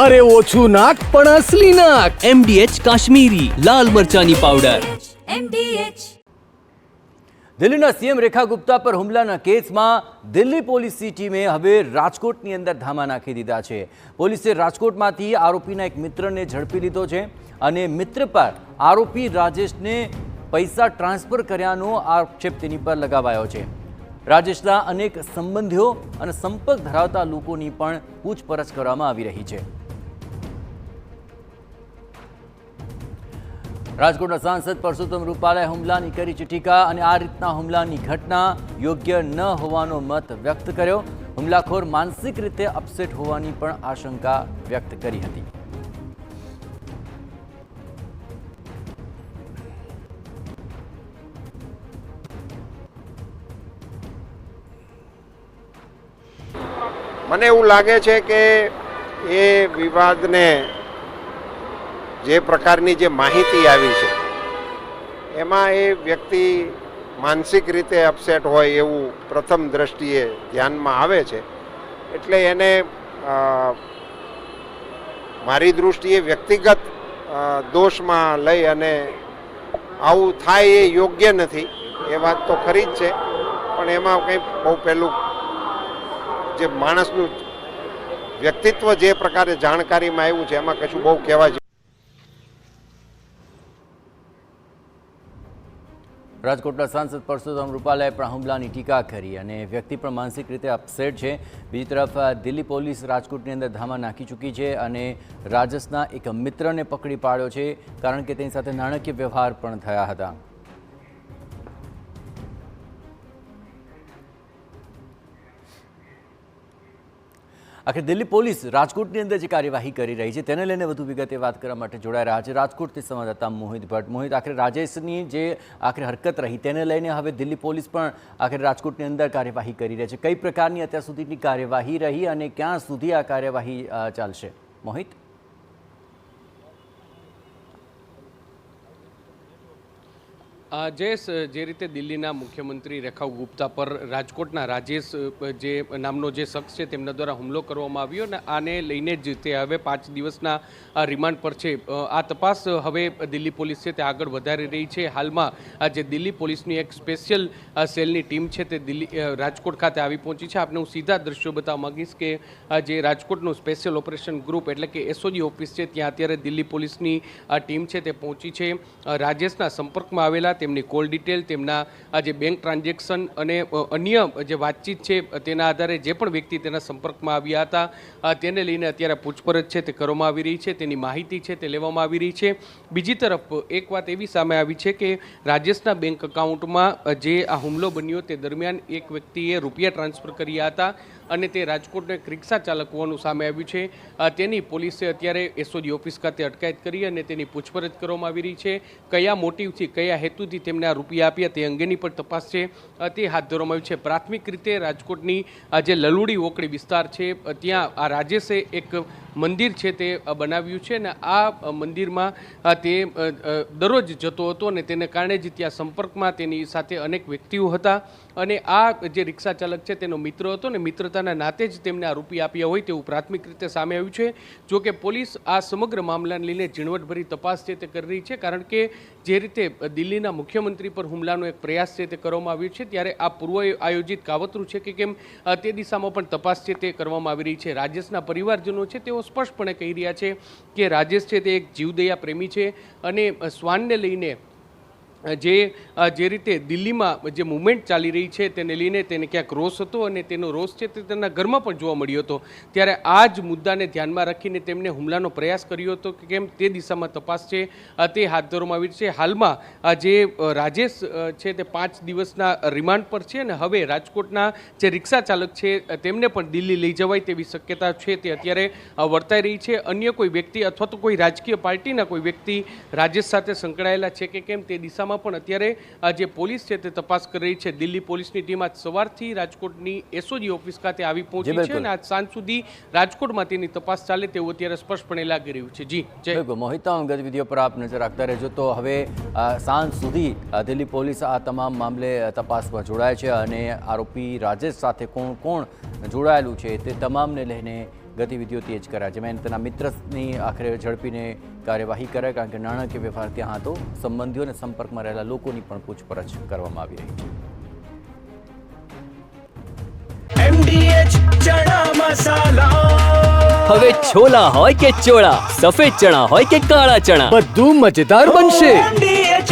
અરે ઓછું નાક પણ અસલી નાક. MDH કાશ્મીરી લાલ મરચાની પાવડર. MDH. દિલ્હીના સીએમ રેખા ગુપ્તા પર હુમલાના કેસમાં દિલ્હી પોલીસની ટીમે હવે રાજકોટની અંદર ધામા નાખી દીધા છે. પોલીસે રાજકોટમાંથી આરોપીના એક મિત્રને ઝડપી લીધો છે અને મિત્ર પર આરોપી રાજેશને પૈસા ટ્રાન્સફર કર્યાનો આક્ષેપ તેની પર લગાવાયો છે. રાજેશના અનેક સંબંધીઓ અને સંપર્ક ધરાવતા લોકોની પણ પૂછપરછ કરવામાં આવી રહી છે. રાજકોટના સાંસદ પરસોત્તમ રૂપાલાએ હુમલાની કરી છે ટીકા અને આ રીતના હુમલાની ઘટના યોગ્ય ન હોવાનો મત વ્યક્ત કર્યો. હુમલાખોર માનસિક રીતે અપસેટ હોવાની પણ આશંકા વ્યક્ત કરી હતી. મને એવું લાગે છે કે એ વિવાદને જે પ્રકારની જે માહિતી આવી છે એમાં એ વ્યક્તિ માનસિક રીતે અપસેટ હોય એવું પ્રથમ દ્રષ્ટિએ ધ્યાનમાં આવે છે. એટલે એને મારી દૃષ્ટિએ વ્યક્તિગત દોષમાં લઈ અને આવું થાય એ યોગ્ય નથી એ વાત તો ખરી જ છે. પણ એમાં કંઈ બહુ પહેલું જે માણસનું વ્યક્તિત્વ જે પ્રકારે જાણકારીમાં આવ્યું છે એમાં કશું બહુ કહેવા જેવું. રાજકોટના સાંસદ પરસોત્તમ રૂપાલાએ પણ હુમલાની ટીકા કરી અને વ્યક્તિ પણ માનસિક રીતે અપસેટ છે. બીજી તરફ દિલ્હી પોલીસ રાજકોટની અંદર ધામા નાખી ચૂકી છે અને રાજસના એક મિત્રને પકડી પાડ્યો છે કારણ કે તેની સાથે નાણાકીય વ્યવહાર પણ થયા હતા. આખરે દિલ્હી પોલીસ રાજકોટની અંદર જે કાર્યવાહી કરી રહી છે તેને લઈને વધુ વિગતે વાત કરવા માટે જોડાઈ રહ્યા છે રાજકોટથી સંવાદદાતા મોહિત ભટ્ટ. મોહિત, આખરે રાજેશની જે આખરે હરકત રહી તેને લઈને હવે દિલ્હી પોલીસ પણ આખરે રાજકોટની અંદર કાર્યવાહી કરી રહી છે. કઈ પ્રકારની અત્યાર સુધીની કાર્યવાહી રહી અને ક્યાં સુધી આ કાર્યવાહી ચાલશે? મોહિત. જયેશ, જે રીતે દિલ્હીના મુખ્યમંત્રી રેખા ગુપ્તા પર રાજકોટના રાજેશ જે નામનો જે શખ્સ છે તેમના દ્વારા હુમલો કરવામાં આવ્યો અને આને લઈને જ તે હવે 5 દિવસના રિમાન્ડ પર છે. આ તપાસ હવે દિલ્હી પોલીસ છે તે આગળ વધારી રહી છે. હાલમાં જે દિલ્હી પોલીસની એક સ્પેશિયલ સેલની ટીમ છે તે દિલ્હી રાજકોટ ખાતે આવી પહોંચી છે. આપને હું સીધા દ્રશ્યો બતાવવા માંગીશ કે જે રાજકોટનું સ્પેશિયલ ઓપરેશન ગ્રુપ એટલે કે SOG ઓફિસ છે ત્યાં અત્યારે દિલ્હી પોલીસની ટીમ છે તે પહોંચી છે. રાજેશના સંપર્કમાં આવેલા તેમની કોલ ડિટેલ, તેમના જે બેંક ટ્રાન્ઝેક્શન અને અન્ય જે વાતચીત છે તેના આધારે જે પણ વ્યક્તિ તેના સંપર્કમાં આવ્યા હતા તેને લઈને અત્યારે પૂછપરછ છે તે કરવામાં આવી રહી છે. તેની માહિતી છે તે લેવામાં આવી રહી છે. બીજી તરફ એક વાત એવી સામે આવી છે કે રાજેશના બેંક એકાઉન્ટમાં જે આ હુમલો બન્યો તે દરમિયાન એક વ્યક્તિએ રૂપિયા ટ્રાન્સફર કર્યા હતા અને તે રાજકોટનો એક રિક્ષા ચાલક હોવાનું સામે આવ્યું છે. તેની પોલીસે અત્યારે SOG ઓફિસ ખાતે અટકાયત કરી અને તેની પૂછપરછ કરવામાં આવી રહી છે. કયા મોટિવથી, કયા હેતુથી તેમને આ રૂપિયા આપ્યા તે અંગેની પણ તપાસ છે તે હાથ ધરવામાં આવી છે. પ્રાથમિક રીતે રાજકોટની આ જે લલુડી ઓકડી વિસ્તાર છે ત્યાં આ રાજેશે એક મંદિર છે તે બનાવ્યું છે અને આ મંદિરમાં તે દરરોજ જતો હતો અને તેને કારણે જ ત્યાં સંપર્કમાં તેની સાથે અનેક વ્યક્તિઓ હતા અને આ જે રિક્ષા ચાલક છે તેનો મિત્ર હતો અને મિત્રતાના નાતે જ તેમને આ રૂપિયા આપ્યા હોય તેવું પ્રાથમિક રીતે સામે આવ્યું છે. જો કે પોલીસ આ સમગ્ર મામલાને લઈને ઝીણવટભરી તપાસ છે તે કરી રહી છે કારણ કે જે રીતે દિલ્હીના મુખ્યમંત્રી પર હુમલાનો એક પ્રયાસ છે તે કરવામાં આવ્યો છે ત્યારે આ પૂર્વ આયોજિત કાવતરું છે કે કેમ તે દિશામાં પણ તપાસ છે તે કરવામાં આવી રહી છે. રાજેશના પરિવારજનો છે તેઓ સ્પષ્ટપણે કહી રહ્યા છે કે રાજેશ છે તે એક જીવદયા પ્રેમી છે અને શ્વાનને લઈને જે રીતે દિલ્હીમાં જે મુવમેન્ટ ચાલી રહી છે તેને લઈને તેને ક્યાંક રોષ હતો અને તેનો રોષ છે તે તેના ઘરમાં પણ જોવા મળ્યો હતો. ત્યારે આ જ મુદ્દાને ધ્યાનમાં રાખીને તેમને હુમલાનો પ્રયાસ કર્યો હતો કે કેમ તે દિશામાં તપાસ છે તે હાથ ધરવામાં આવી છે. હાલમાં જે રાજેશ છે તે 5 દિવસના રિમાન્ડ પર છે અને હવે રાજકોટના જે રિક્ષા ચાલક છે તેમને પણ દિલ્હી લઈ જવાય તેવી શક્યતા છે તે અત્યારે વર્તાઈ રહી છે. અન્ય કોઈ વ્યક્તિ અથવા તો કોઈ રાજકીય પાર્ટીના કોઈ વ્યક્તિ રાજેશ સાથે સંકળાયેલા છે કે કેમ તે દિશામાં પણ અત્યારે જે પોલીસ છે તે તપાસ કરી રહી છે. દિલ્હી પોલીસની ટીમ આજ સવારથી રાજકોટની SOG ઓફિસ ખાતે આવી પહોંચી છે અને આજ સાંજ સુધી રાજકોટમાં તેની તપાસ ચાલે તેવું અત્યારે સ્પષ્ટપણે લાગી રહ્યું છે. જી જય મોહિત, ગતિવિધિઓ પર આપ નજર રાખતા રહેજો. તો હવે સાંજ સુધી દિલ્હી પોલીસ આ તમામ મામલે તપાસમાં જોડાય છે અને આરોપી રાજેશ સાથે કોણ કોણ જોડાયેલું છે તે તમામને લઈને ગતિવિધિઓ તેજ કરાય, જેમાં તેના મિત્રની આખરે ઝડપીને કાર્યવાહી કરાય, કારણ કે નાણાકીય વ્યવહાર ત્યાં હતો. સંબંધીઓ અને સંપર્કમાં રહેલા લોકોની પણ પૂછપરછ કરવામાં આવી રહી છે. MDH ચણા મસાલા હવે છોલા હોય કે ચોળા, સફેદ ચણા હોય કે કાળા ચણા, બધું મજેદાર બનશે. MDH